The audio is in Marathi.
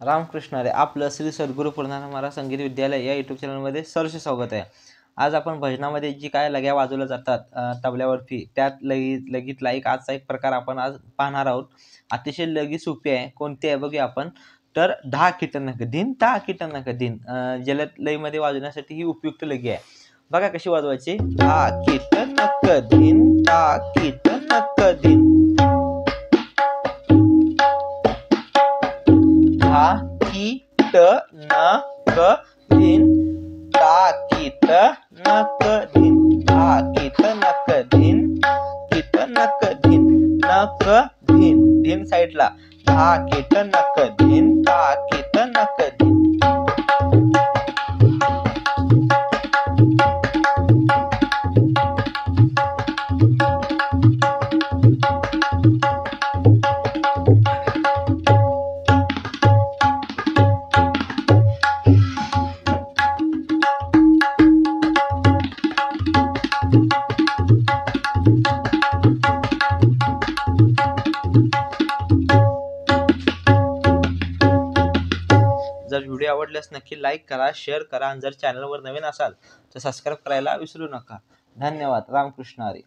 रामकृष्ण हरी. आपलं श्री सद्गुरू पूर्णानंद महाराज संगीत विद्यालय या यूट्यूब चॅनलमध्ये सहर्ष स्वागत आहे. आज आपण भजनामध्ये जी काय लग्या वाजवल्या जातात तबल्यावरती, त्यात लगीतला आजचा एक प्रकार आपण आज पाहणार आहोत. अतिशय लगी सोपी आहे. कोणती आहे बघूया आपण. तर 10 कीर्तनक दिन 10 कीर्तनक दिन जलद लयमध्ये वाजवण्यासाठी ही उपयुक्त लगी आहे. बघा कशी वाजवायची. 10 कीर्तनक दिन 10 कीर्तनक दिन 10 कीर्तनक दिन 10 कीर्तनक दिन 10 कीर्तनक दिन कीर्तनक दिन नक दिन दिन साईडला 10 कीर्तनक दिन 10 कीर्तनक दिन. जर व्हिडिओ आवडल्यास नक्की लाईक करा, शेअर करा आणि जर चॅनलवर नवीन असाल तर सबस्क्राईब करायला विसरू नका. धन्यवाद. रामकृष्ण हरी.